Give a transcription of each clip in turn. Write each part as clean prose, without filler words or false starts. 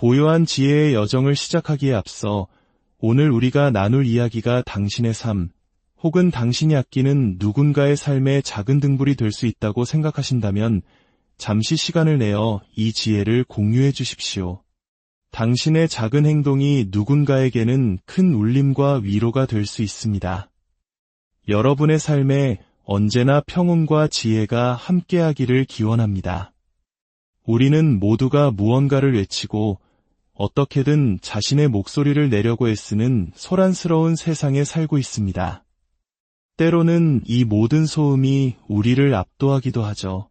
고요한 지혜의 여정을 시작하기에 앞서 오늘 우리가 나눌 이야기가 당신의 삶, 혹은 당신이 아끼는 누군가의 삶의 작은 등불이 될 수 있다고 생각하신다면 잠시 시간을 내어 이 지혜를 공유해 주십시오. 당신의 작은 행동이 누군가에게는 큰 울림과 위로가 될 수 있습니다. 여러분의 삶에 언제나 평온과 지혜가 함께하기를 기원합니다. 우리는 모두가 무언가를 외치고 어떻게든 자신의 목소리를 내려고 애쓰는 소란스러운 세상에 살고 있습니다. 때로는 이 모든 소음이 우리를 압도하기도 하죠.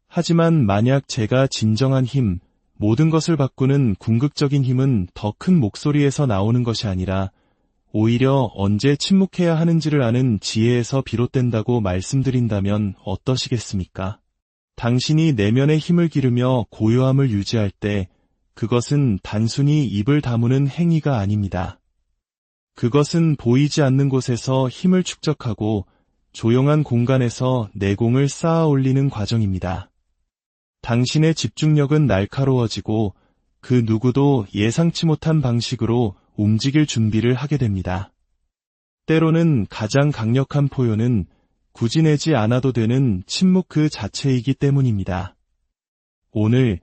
하지만 만약 제가 진정한 힘, 모든 것을 바꾸는 궁극적인 힘은 더 큰 목소리에서 나오는 것이 아니라 오히려 언제 침묵해야 하는지를 아는 지혜에서 비롯된다고 말씀드린다면 어떠시겠습니까? 당신이 내면의 힘을 기르며 고요함을 유지할 때 그것은 단순히 입을 다무는 행위가 아닙니다. 그것은 보이지 않는 곳에서 힘을 축적하고 조용한 공간에서 내공을 쌓아 올리는 과정입니다. 당신의 집중력은 날카로워지고 그 누구도 예상치 못한 방식으로 움직일 준비를 하게 됩니다. 때로는 가장 강력한 포효는 굳이 내지 않아도 되는 침묵 그 자체이기 때문입니다. 오늘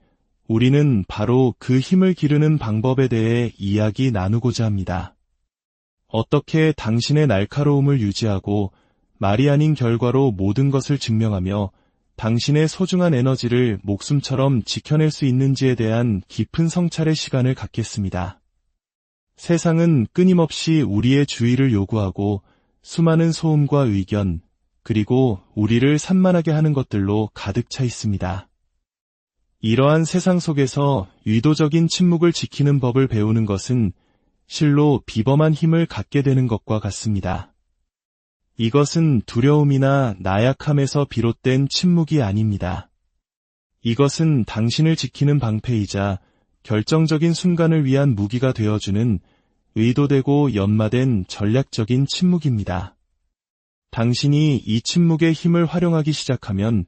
우리는 바로 그 힘을 기르는 방법에 대해 이야기 나누고자 합니다. 어떻게 당신의 날카로움을 유지하고 말이 아닌 결과로 모든 것을 증명하며 당신의 소중한 에너지를 목숨처럼 지켜낼 수 있는지에 대한 깊은 성찰의 시간을 갖겠습니다. 세상은 끊임없이 우리의 주의를 요구하고 수많은 소음과 의견, 그리고 우리를 산만하게 하는 것들로 가득 차 있습니다. 이러한 세상 속에서 의도적인 침묵을 지키는 법을 배우는 것은 실로 비범한 힘을 갖게 되는 것과 같습니다. 이것은 두려움이나 나약함에서 비롯된 침묵이 아닙니다. 이것은 당신을 지키는 방패이자 결정적인 순간을 위한 무기가 되어주는 의도되고 연마된 전략적인 침묵입니다. 당신이 이 침묵의 힘을 활용하기 시작하면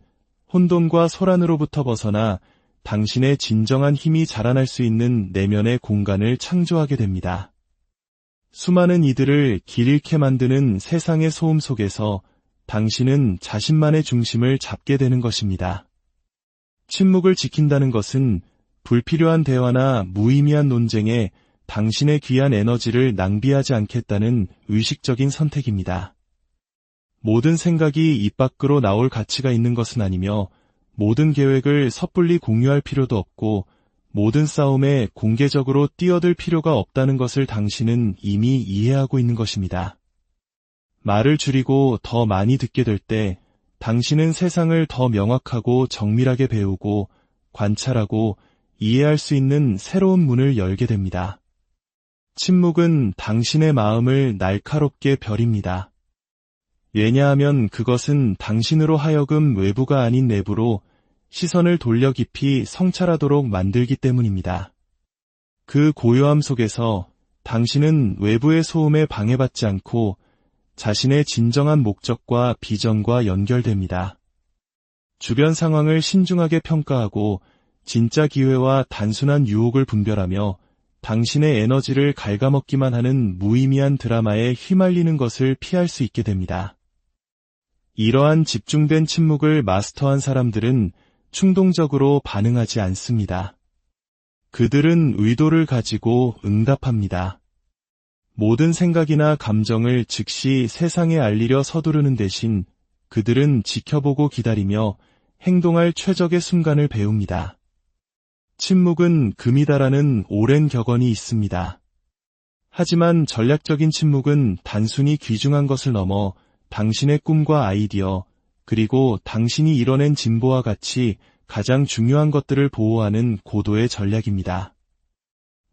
혼돈과 소란으로부터 벗어나 당신의 진정한 힘이 자라날 수 있는 내면의 공간을 창조하게 됩니다. 수많은 이들을 길 잃게 만드는 세상의 소음 속에서 당신은 자신만의 중심을 잡게 되는 것입니다. 침묵을 지킨다는 것은 불필요한 대화나 무의미한 논쟁에 당신의 귀한 에너지를 낭비하지 않겠다는 의식적인 선택입니다. 모든 생각이 입 밖으로 나올 가치가 있는 것은 아니며 모든 계획을 섣불리 공유할 필요도 없고 모든 싸움에 공개적으로 뛰어들 필요가 없다는 것을 당신은 이미 이해하고 있는 것입니다. 말을 줄이고 더 많이 듣게 될 때 당신은 세상을 더 명확하고 정밀하게 배우고 관찰하고 이해할 수 있는 새로운 문을 열게 됩니다. 침묵은 당신의 마음을 날카롭게 벼립니다. 왜냐하면 그것은 당신으로 하여금 외부가 아닌 내부로 시선을 돌려 깊이 성찰하도록 만들기 때문입니다. 그 고요함 속에서 당신은 외부의 소음에 방해받지 않고 자신의 진정한 목적과 비전과 연결됩니다. 주변 상황을 신중하게 평가하고 진짜 기회와 단순한 유혹을 분별하며 당신의 에너지를 갉아먹기만 하는 무의미한 드라마에 휘말리는 것을 피할 수 있게 됩니다. 이러한 집중된 침묵을 마스터한 사람들은 충동적으로 반응하지 않습니다. 그들은 의도를 가지고 응답합니다. 모든 생각이나 감정을 즉시 세상에 알리려 서두르는 대신 그들은 지켜보고 기다리며 행동할 최적의 순간을 배웁니다. 침묵은 금이다라는 오랜 격언이 있습니다. 하지만 전략적인 침묵은 단순히 귀중한 것을 넘어 당신의 꿈과 아이디어, 그리고 당신이 이뤄낸 진보와 같이 가장 중요한 것들을 보호하는 고도의 전략입니다.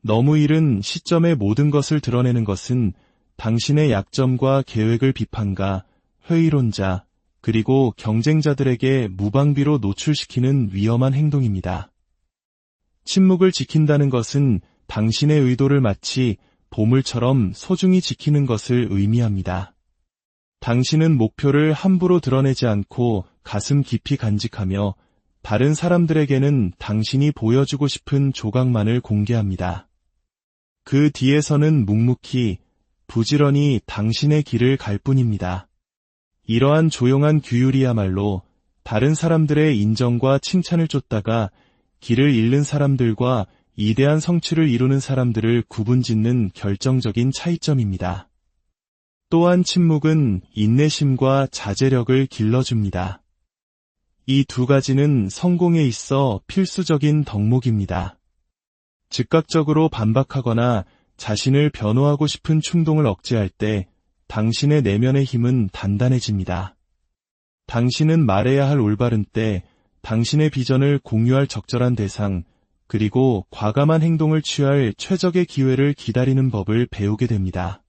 너무 이른 시점에 모든 것을 드러내는 것은 당신의 약점과 계획을 비판가, 회의론자, 그리고 경쟁자들에게 무방비로 노출시키는 위험한 행동입니다. 침묵을 지킨다는 것은 당신의 의도를 마치 보물처럼 소중히 지키는 것을 의미합니다. 당신은 목표를 함부로 드러내지 않고 가슴 깊이 간직하며 다른 사람들에게는 당신이 보여주고 싶은 조각만을 공개합니다. 그 뒤에서는 묵묵히, 부지런히 당신의 길을 갈 뿐입니다. 이러한 조용한 규율이야말로 다른 사람들의 인정과 칭찬을 쫓다가 길을 잃는 사람들과 이대한 성취를 이루는 사람들을 구분짓는 결정적인 차이점입니다. 또한 침묵은 인내심과 자제력을 길러줍니다. 이 두 가지는 성공에 있어 필수적인 덕목입니다. 즉각적으로 반박하거나 자신을 변호하고 싶은 충동을 억제할 때 당신의 내면의 힘은 단단해집니다. 당신은 말해야 할 올바른 때, 당신의 비전을 공유할 적절한 대상, 그리고 과감한 행동을 취할 최적의 기회를 기다리는 법을 배우게 됩니다.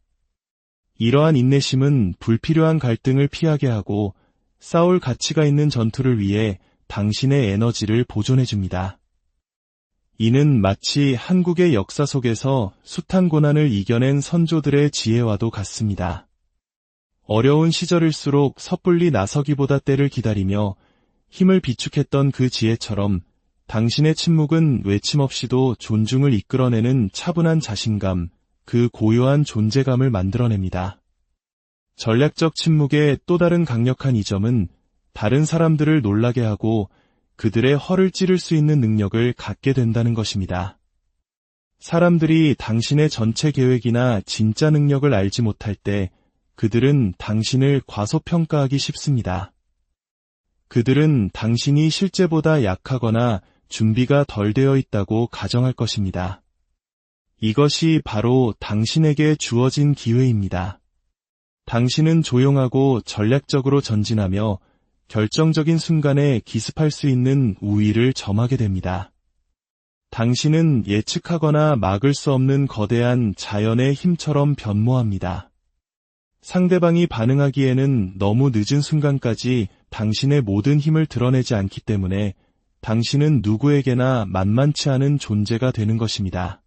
이러한 인내심은 불필요한 갈등을 피하게 하고 싸울 가치가 있는 전투를 위해 당신의 에너지를 보존해줍니다. 이는 마치 한국의 역사 속에서 숱한 고난을 이겨낸 선조들의 지혜와도 같습니다. 어려운 시절일수록 섣불리 나서기보다 때를 기다리며 힘을 비축했던 그 지혜처럼 당신의 침묵은 외침 없이도 존중을 이끌어내는 차분한 자신감, 그 고요한 존재감을 만들어냅니다. 전략적 침묵의 또 다른 강력한 이점은 다른 사람들을 놀라게 하고 그들의 허를 찌를 수 있는 능력을 갖게 된다는 것입니다. 사람들이 당신의 전체 계획이나 진짜 능력을 알지 못할 때 그들은 당신을 과소평가하기 쉽습니다. 그들은 당신이 실제보다 약하거나 준비가 덜 되어 있다고 가정할 것입니다. 이것이 바로 당신에게 주어진 기회입니다. 당신은 조용하고 전략적으로 전진하며 결정적인 순간에 기습할 수 있는 우위를 점하게 됩니다. 당신은 예측하거나 막을 수 없는 거대한 자연의 힘처럼 변모합니다. 상대방이 반응하기에는 너무 늦은 순간까지 당신의 모든 힘을 드러내지 않기 때문에 당신은 누구에게나 만만치 않은 존재가 되는 것입니다.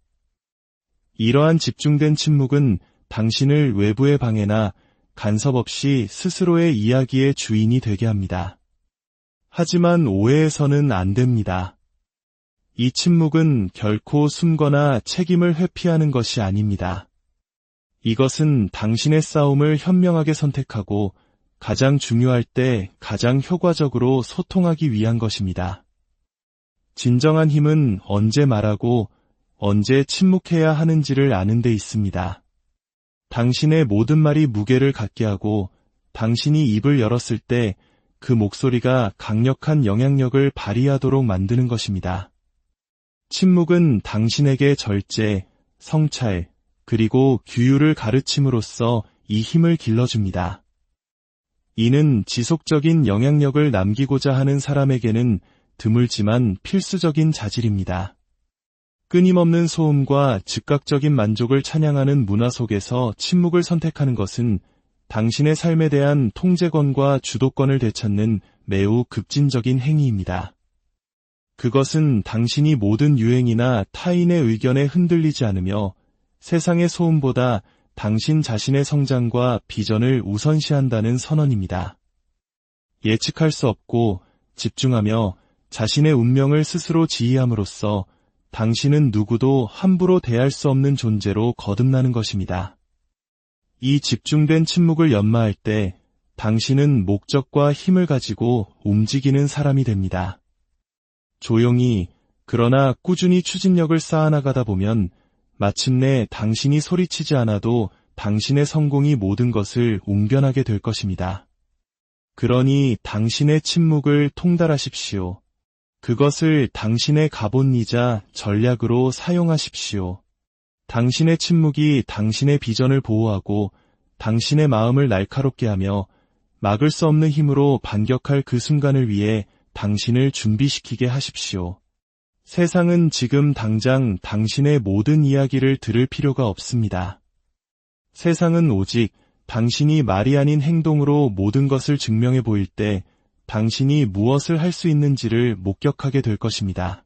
이러한 집중된 침묵은 당신을 외부의 방해나 간섭 없이 스스로의 이야기의 주인이 되게 합니다. 하지만 오해해서는 안 됩니다. 이 침묵은 결코 숨거나 책임을 회피하는 것이 아닙니다. 이것은 당신의 싸움을 현명하게 선택하고 가장 중요할 때 가장 효과적으로 소통하기 위한 것입니다. 진정한 힘은 언제 말하고 언제 침묵해야 하는지를 아는 데 있습니다. 당신의 모든 말이 무게를 갖게 하고 당신이 입을 열었을 때 그 목소리가 강력한 영향력을 발휘하도록 만드는 것입니다. 침묵은 당신에게 절제, 성찰, 그리고 규율을 가르침으로써 이 힘을 길러줍니다. 이는 지속적인 영향력을 남기고자 하는 사람에게는 드물지만 필수적인 자질입니다. 끊임없는 소음과 즉각적인 만족을 찬양하는 문화 속에서 침묵을 선택하는 것은 당신의 삶에 대한 통제권과 주도권을 되찾는 매우 급진적인 행위입니다. 그것은 당신이 모든 유행이나 타인의 의견에 흔들리지 않으며 세상의 소음보다 당신 자신의 성장과 비전을 우선시한다는 선언입니다. 예측할 수 없고 집중하며 자신의 운명을 스스로 지휘함으로써 당신은 누구도 함부로 대할 수 없는 존재로 거듭나는 것입니다. 이 집중된 침묵을 연마할 때 당신은 목적과 힘을 가지고 움직이는 사람이 됩니다. 조용히 그러나 꾸준히 추진력을 쌓아나가다 보면 마침내 당신이 소리치지 않아도 당신의 성공이 모든 것을 웅변하게 될 것입니다. 그러니 당신의 침묵을 통달하십시오. 그것을 당신의 갑옷이자 전략으로 사용하십시오. 당신의 침묵이 당신의 비전을 보호하고 당신의 마음을 날카롭게 하며 막을 수 없는 힘으로 반격할 그 순간을 위해 당신을 준비시키게 하십시오. 세상은 지금 당장 당신의 모든 이야기를 들을 필요가 없습니다. 세상은 오직 당신이 말이 아닌 행동으로 모든 것을 증명해 보일 때 당신이 무엇을 할 수 있는지를 목격하게 될 것입니다.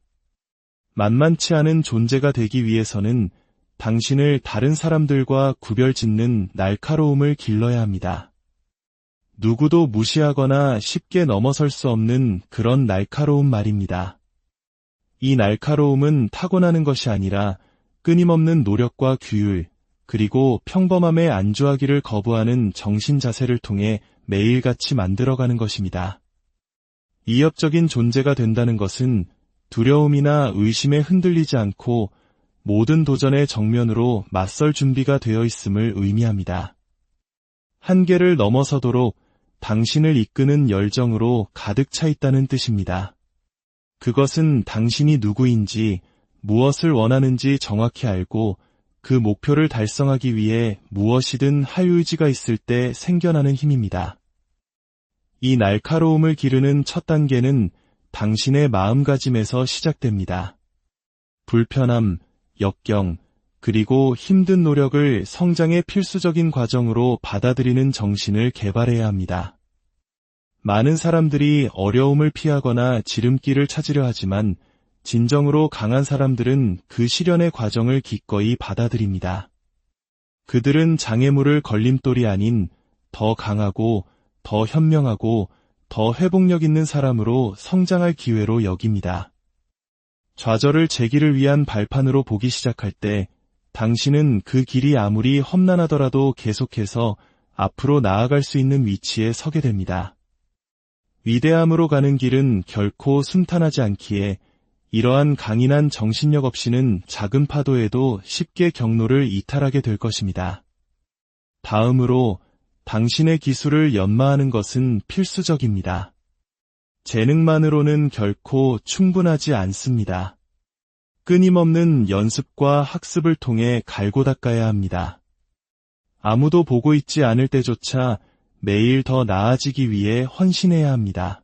만만치 않은 존재가 되기 위해서는 당신을 다른 사람들과 구별짓는 날카로움을 길러야 합니다. 누구도 무시하거나 쉽게 넘어설 수 없는 그런 날카로운 말입니다. 이 날카로움은 타고나는 것이 아니라 끊임없는 노력과 규율, 그리고 평범함에 안주하기를 거부하는 정신 자세를 통해 매일같이 만들어가는 것입니다. 이협적인 존재가 된다는 것은 두려움이나 의심에 흔들리지 않고 모든 도전의 정면으로 맞설 준비가 되어 있음을 의미합니다. 한계를 넘어서도록 당신을 이끄는 열정으로 가득 차 있다는 뜻입니다. 그것은 당신이 누구인지, 무엇을 원하는지 정확히 알고 그 목표를 달성하기 위해 무엇이든 할 의지가 있을 때 생겨나는 힘입니다. 이 날카로움을 기르는 첫 단계는 당신의 마음가짐에서 시작됩니다. 불편함, 역경, 그리고 힘든 노력을 성장의 필수적인 과정으로 받아들이는 정신을 개발해야 합니다. 많은 사람들이 어려움을 피하거나 지름길을 찾으려 하지만 진정으로 강한 사람들은 그 시련의 과정을 기꺼이 받아들입니다. 그들은 장애물을 걸림돌이 아닌 더 강하고 더 현명하고 더 회복력 있는 사람으로 성장할 기회로 여깁니다. 좌절을 제기를 위한 발판으로 보기 시작할 때 당신은 그 길이 아무리 험난하더라도 계속해서 앞으로 나아갈 수 있는 위치에 서게 됩니다. 위대함으로 가는 길은 결코 순탄하지 않기에 이러한 강인한 정신력 없이는 작은 파도에도 쉽게 경로를 이탈하게 될 것입니다. 다음으로 당신의 기술을 연마하는 것은 필수적입니다. 재능만으로는 결코 충분하지 않습니다. 끊임없는 연습과 학습을 통해 갈고 닦아야 합니다. 아무도 보고 있지 않을 때조차 매일 더 나아지기 위해 헌신해야 합니다.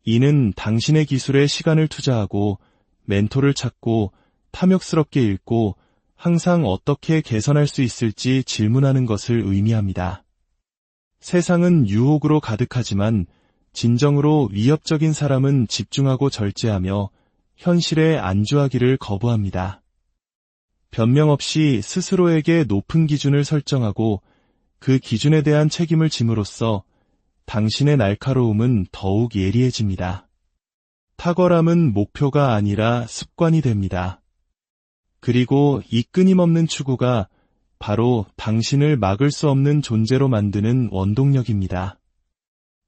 이는 당신의 기술에 시간을 투자하고 멘토를 찾고 탐욕스럽게 읽고 항상 어떻게 개선할 수 있을지 질문하는 것을 의미합니다. 세상은 유혹으로 가득하지만 진정으로 위협적인 사람은 집중하고 절제하며 현실에 안주하기를 거부합니다. 변명 없이 스스로에게 높은 기준을 설정하고 그 기준에 대한 책임을 짐으로써 당신의 날카로움은 더욱 예리해집니다. 탁월함은 목표가 아니라 습관이 됩니다. 그리고 이 끊임없는 추구가 바로 당신을 막을 수 없는 존재로 만드는 원동력입니다.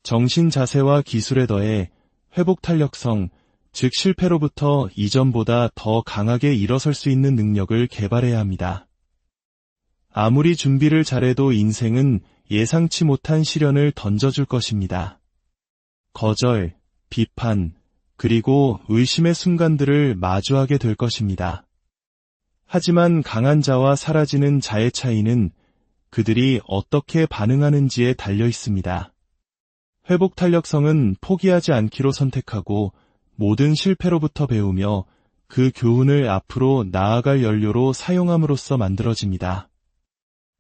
정신 자세와 기술에 더해 회복 탄력성, 즉 실패로부터 이전보다 더 강하게 일어설 수 있는 능력을 개발해야 합니다. 아무리 준비를 잘해도 인생은 예상치 못한 시련을 던져줄 것입니다. 거절, 비판, 그리고 의심의 순간들을 마주하게 될 것입니다. 하지만 강한 자와 사라지는 자의 차이는 그들이 어떻게 반응하는지에 달려 있습니다. 회복 탄력성은 포기하지 않기로 선택하고 모든 실패로부터 배우며 그 교훈을 앞으로 나아갈 연료로 사용함으로써 만들어집니다.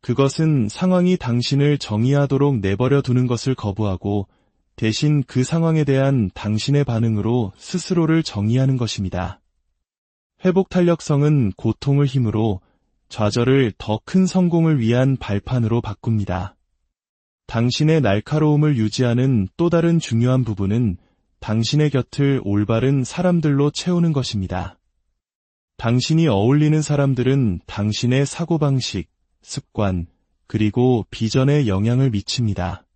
그것은 상황이 당신을 정의하도록 내버려 두는 것을 거부하고 대신 그 상황에 대한 당신의 반응으로 스스로를 정의하는 것입니다. 회복 탄력성은 고통을 힘으로 좌절을 더 큰 성공을 위한 발판으로 바꿉니다. 당신의 날카로움을 유지하는 또 다른 중요한 부분은 당신의 곁을 올바른 사람들로 채우는 것입니다. 당신이 어울리는 사람들은 당신의 사고방식, 습관, 그리고 비전에 영향을 미칩니다.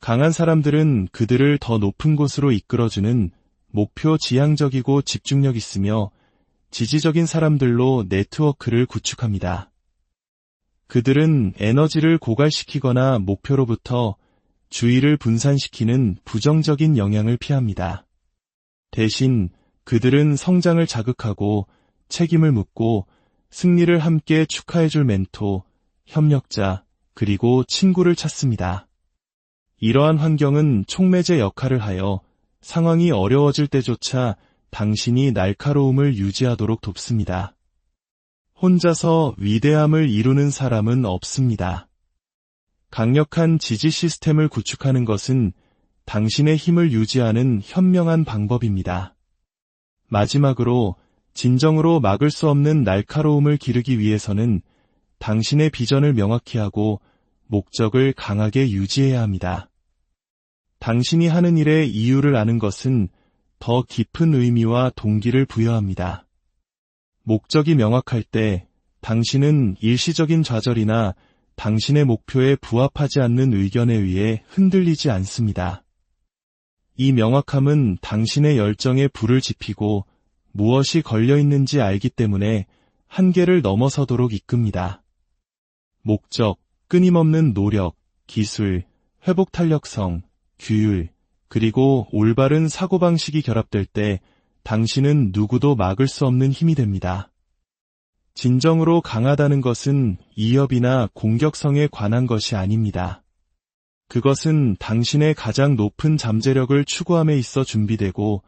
강한 사람들은 그들을 더 높은 곳으로 이끌어주는 목표 지향적이고 집중력 있으며 지지적인 사람들로 네트워크를 구축합니다. 그들은 에너지를 고갈시키거나 목표로부터 주의를 분산시키는 부정적인 영향을 피합니다. 대신 그들은 성장을 자극하고 책임을 묻고 승리를 함께 축하해줄 멘토, 협력자, 그리고 친구를 찾습니다. 이러한 환경은 촉매제 역할을 하여 상황이 어려워질 때조차 당신이 날카로움을 유지하도록 돕습니다. 혼자서 위대함을 이루는 사람은 없습니다. 강력한 지지 시스템을 구축하는 것은 당신의 힘을 유지하는 현명한 방법입니다. 마지막으로 진정으로 막을 수 없는 날카로움을 기르기 위해서는 당신의 비전을 명확히 하고 목적을 강하게 유지해야 합니다. 당신이 하는 일의 이유를 아는 것은 더 깊은 의미와 동기를 부여합니다. 목적이 명확할 때 당신은 일시적인 좌절이나 당신의 목표에 부합하지 않는 의견에 의해 흔들리지 않습니다. 이 명확함은 당신의 열정에 불을 지피고 무엇이 걸려 있는지 알기 때문에 한계를 넘어서도록 이끕니다. 목적, 끊임없는 노력, 기술, 회복 탄력성, 규율, 그리고 올바른 사고방식이 결합될 때 당신은 누구도 막을 수 없는 힘이 됩니다. 진정으로 강하다는 것은 이협이나 공격성에 관한 것이 아닙니다. 그것은 당신의 가장 높은 잠재력을 추구함에 있어 준비되고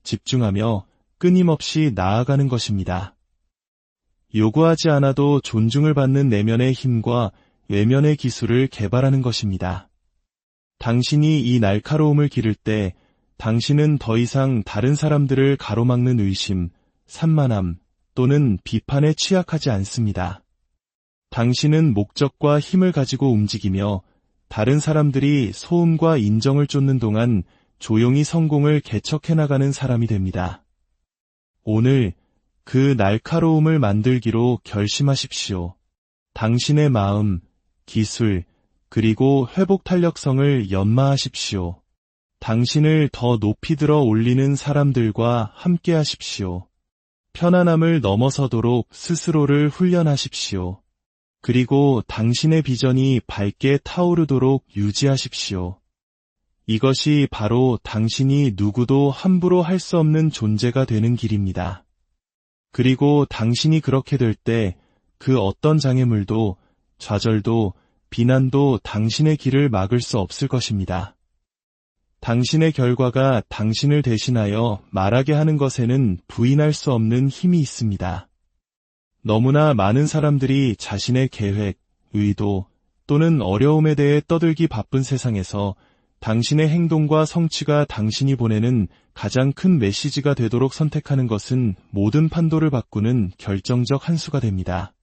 집중하며 끊임없이 나아가는 것입니다. 요구하지 않아도 존중을 받는 내면의 힘과 외면의 기술을 개발하는 것입니다. 당신이 이 날카로움을 기를 때 당신은 더 이상 다른 사람들을 가로막는 의심, 산만함 또는 비판에 취약하지 않습니다. 당신은 목적과 힘을 가지고 움직이며 다른 사람들이 소음과 인정을 쫓는 동안 조용히 성공을 개척해 나가는 사람이 됩니다. 오늘 그 날카로움을 만들기로 결심하십시오. 당신의 마음, 기술, 그리고 회복 탄력성을 연마하십시오. 당신을 더 높이 들어 올리는 사람들과 함께 하십시오. 편안함을 넘어서도록 스스로를 훈련하십시오. 그리고 당신의 비전이 밝게 타오르도록 유지하십시오. 이것이 바로 당신이 누구도 함부로 할 수 없는 존재가 되는 길입니다. 그리고 당신이 그렇게 될 때 그 어떤 장애물도, 좌절도, 비난도 당신의 길을 막을 수 없을 것입니다. 당신의 결과가 당신을 대신하여 말하게 하는 것에는 부인할 수 없는 힘이 있습니다. 너무나 많은 사람들이 자신의 계획, 의도 또는 어려움에 대해 떠들기 바쁜 세상에서 당신의 행동과 성취가 당신이 보내는 가장 큰 메시지가 되도록 선택하는 것은 모든 판도를 바꾸는 결정적 한 수가 됩니다.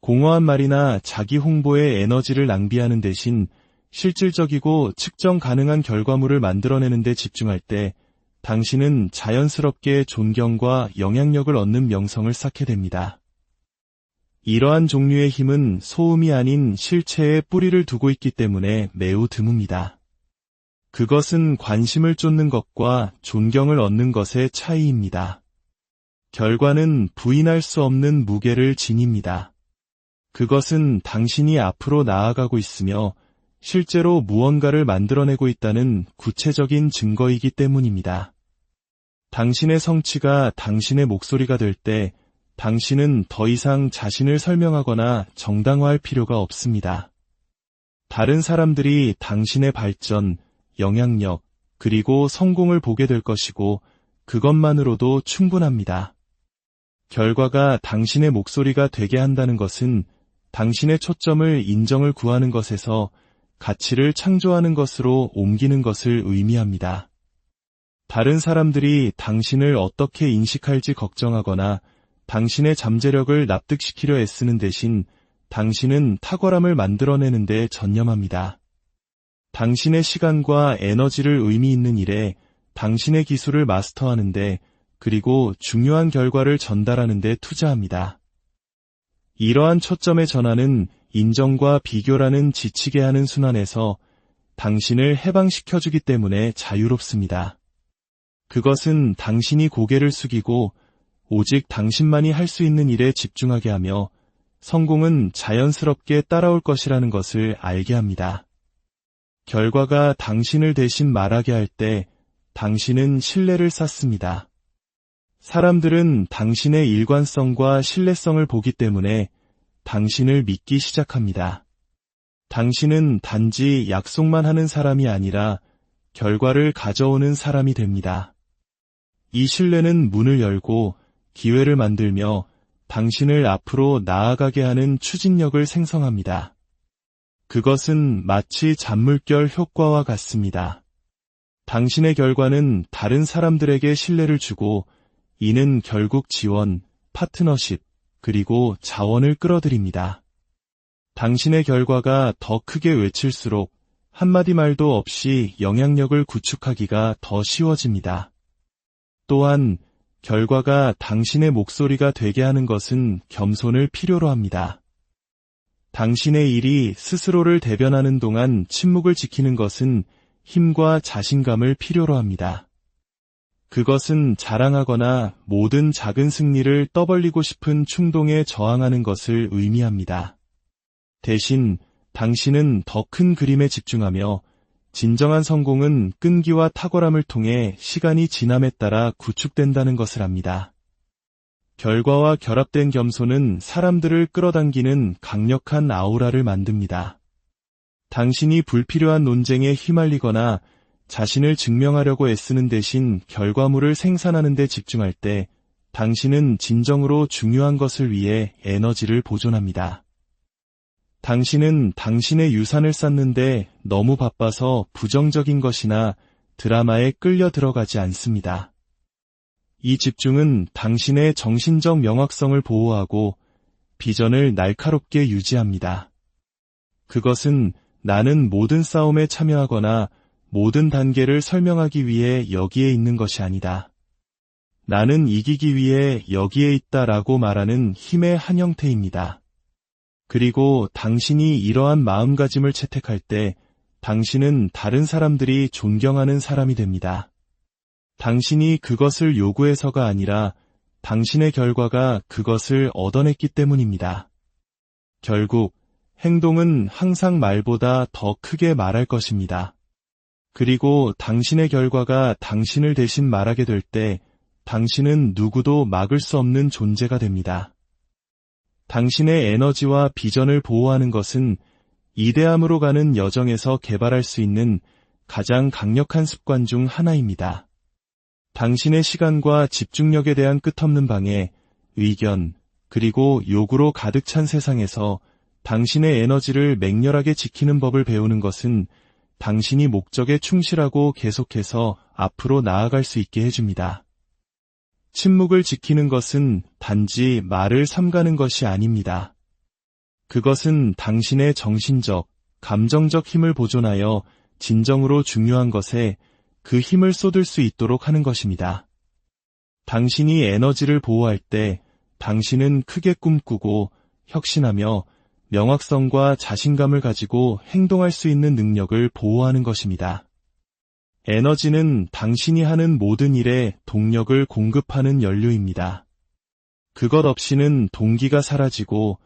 공허한 말이나 자기 홍보에 에너지를 낭비하는 대신 실질적이고 측정 가능한 결과물을 만들어내는 데 집중할 때 당신은 자연스럽게 존경과 영향력을 얻는 명성을 쌓게 됩니다. 이러한 종류의 힘은 소음이 아닌 실체에 뿌리를 두고 있기 때문에 매우 드뭅니다. 그것은 관심을 쫓는 것과 존경을 얻는 것의 차이입니다. 결과는 부인할 수 없는 무게를 지닙니다. 그것은 당신이 앞으로 나아가고 있으며 실제로 무언가를 만들어내고 있다는 구체적인 증거이기 때문입니다. 당신의 성취가 당신의 목소리가 될 때 당신은 더 이상 자신을 설명하거나 정당화할 필요가 없습니다. 다른 사람들이 당신의 발전, 영향력, 그리고 성공을 보게 될 것이고 그것만으로도 충분합니다. 결과가 당신의 목소리가 되게 한다는 것은 당신의 초점을 인정을 구하는 것에서 가치를 창조하는 것으로 옮기는 것을 의미합니다. 다른 사람들이 당신을 어떻게 인식할지 걱정하거나 당신의 잠재력을 납득시키려 애쓰는 대신 당신은 탁월함을 만들어내는 데 전념합니다. 당신의 시간과 에너지를 의미 있는 일에 당신의 기술을 마스터하는데 그리고 중요한 결과를 전달하는 데 투자합니다. 이러한 초점의 전환은 인정과 비교라는 지치게 하는 순환에서 당신을 해방시켜주기 때문에 자유롭습니다. 그것은 당신이 고개를 숙이고 오직 당신만이 할 수 있는 일에 집중하게 하며 성공은 자연스럽게 따라올 것이라는 것을 알게 합니다. 결과가 당신을 대신 말하게 할 때 당신은 신뢰를 쌓습니다. 사람들은 당신의 일관성과 신뢰성을 보기 때문에 당신을 믿기 시작합니다. 당신은 단지 약속만 하는 사람이 아니라 결과를 가져오는 사람이 됩니다. 이 신뢰는 문을 열고 기회를 만들며 당신을 앞으로 나아가게 하는 추진력을 생성합니다. 그것은 마치 잔물결 효과와 같습니다. 당신의 결과는 다른 사람들에게 신뢰를 주고 이는 결국 지원, 파트너십, 그리고 자원을 끌어들입니다. 당신의 결과가 더 크게 외칠수록 한마디 말도 없이 영향력을 구축하기가 더 쉬워집니다. 또한 결과가 당신의 목소리가 되게 하는 것은 겸손을 필요로 합니다. 당신의 일이 스스로를 대변하는 동안 침묵을 지키는 것은 힘과 자신감을 필요로 합니다. 그것은 자랑하거나 모든 작은 승리를 떠벌리고 싶은 충동에 저항하는 것을 의미합니다. 대신 당신은 더 큰 그림에 집중하며 진정한 성공은 끈기와 탁월함을 통해 시간이 지남에 따라 구축된다는 것을 압니다. 결과와 결합된 겸손은 사람들을 끌어당기는 강력한 아우라를 만듭니다. 당신이 불필요한 논쟁에 휘말리거나 자신을 증명하려고 애쓰는 대신 결과물을 생산하는 데 집중할 때 당신은 진정으로 중요한 것을 위해 에너지를 보존합니다. 당신은 당신의 유산을 쌓는데 너무 바빠서 부정적인 것이나 드라마에 끌려 들어가지 않습니다. 이 집중은 당신의 정신적 명확성을 보호하고 비전을 날카롭게 유지합니다. 그것은 나는 모든 싸움에 참여하거나 모든 단계를 설명하기 위해 여기에 있는 것이 아니다. 나는 이기기 위해 여기에 있다라고 말하는 힘의 한 형태입니다. 그리고 당신이 이러한 마음가짐을 채택할 때 당신은 다른 사람들이 존경하는 사람이 됩니다. 당신이 그것을 요구해서가 아니라 당신의 결과가 그것을 얻어냈기 때문입니다. 결국 행동은 항상 말보다 더 크게 말할 것입니다. 그리고 당신의 결과가 당신을 대신 말하게 될 때 당신은 누구도 막을 수 없는 존재가 됩니다. 당신의 에너지와 비전을 보호하는 것은 이대함으로 가는 여정에서 개발할 수 있는 가장 강력한 습관 중 하나입니다. 당신의 시간과 집중력에 대한 끝없는 방해, 의견, 그리고 요구로 가득 찬 세상에서 당신의 에너지를 맹렬하게 지키는 법을 배우는 것은 당신이 목적에 충실하고 계속해서 앞으로 나아갈 수 있게 해줍니다. 침묵을 지키는 것은 단지 말을 삼가는 것이 아닙니다. 그것은 당신의 정신적, 감정적 힘을 보존하여 진정으로 중요한 것에 그 힘을 쏟을 수 있도록 하는 것입니다. 당신이 에너지를 보호할 때 당신은 크게 꿈꾸고 혁신하며 명확성과 자신감을 가지고 행동할 수 있는 능력을 보호하는 것입니다. 에너지는 당신이 하는 모든 일에 동력을 공급하는 연료입니다. 그것 없이는 동기가 사라지고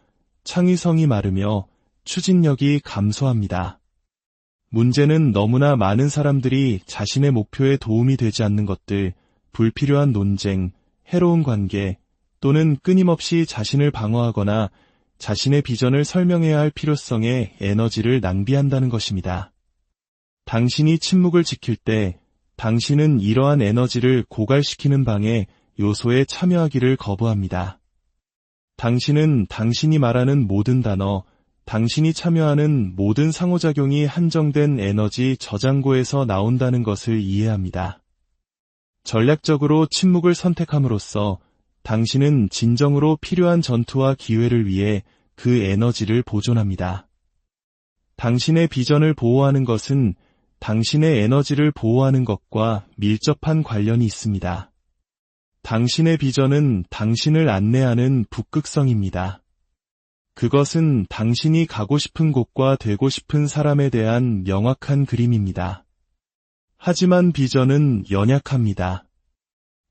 창의성이 마르며 추진력이 감소합니다. 문제는 너무나 많은 사람들이 자신의 목표에 도움이 되지 않는 것들, 불필요한 논쟁, 해로운 관계, 또는 끊임없이 자신을 방어하거나 자신의 비전을 설명해야 할 필요성에 에너지를 낭비한다는 것입니다. 당신이 침묵을 지킬 때 당신은 이러한 에너지를 고갈시키는 방해 요소에 참여하기를 거부합니다. 당신은 당신이 말하는 모든 단어, 당신이 참여하는 모든 상호작용이 한정된 에너지 저장고에서 나온다는 것을 이해합니다. 전략적으로 침묵을 선택함으로써 당신은 진정으로 필요한 전투와 기회를 위해 그 에너지를 보존합니다. 당신의 비전을 보호하는 것은 당신의 에너지를 보호하는 것과 밀접한 관련이 있습니다. 당신의 비전은 당신을 안내하는 북극성입니다. 그것은 당신이 가고 싶은 곳과 되고 싶은 사람에 대한 명확한 그림입니다. 하지만 비전은 연약합니다.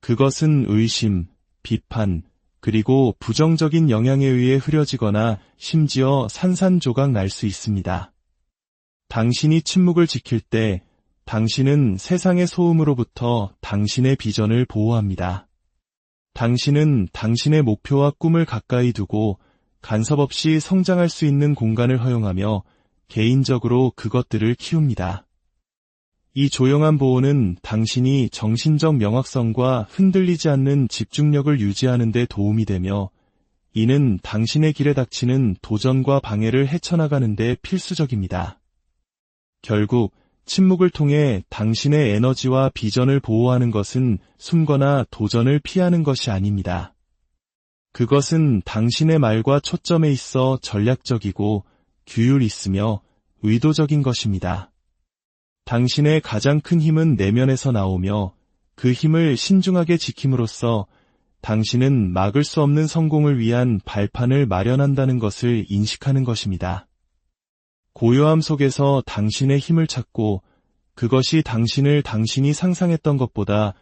그것은 의심, 비판, 그리고 부정적인 영향에 의해 흐려지거나 심지어 산산조각 날 수 있습니다. 당신이 침묵을 지킬 때 당신은 세상의 소음으로부터 당신의 비전을 보호합니다. 당신은 당신의 목표와 꿈을 가까이 두고 간섭 없이 성장할 수 있는 공간을 허용하며 개인적으로 그것들을 키웁니다. 이 조용한 보호는 당신이 정신적 명확성과 흔들리지 않는 집중력을 유지하는 데 도움이 되며 이는 당신의 길에 닥치는 도전과 방해를 헤쳐나가는 데 필수적입니다. 결국 침묵을 통해 당신의 에너지와 비전을 보호하는 것은 숨거나 도전을 피하는 것이 아닙니다. 그것은 당신의 말과 초점에 있어 전략적이고 규율 있으며 의도적인 것입니다. 당신의 가장 큰 힘은 내면에서 나오며 그 힘을 신중하게 지킴으로써 당신은 막을 수 없는 성공을 위한 발판을 마련한다는 것을 인식하는 것입니다. 고요함 속에서 당신의 힘을 찾고 그것이 당신을 당신이 상상했던 것보다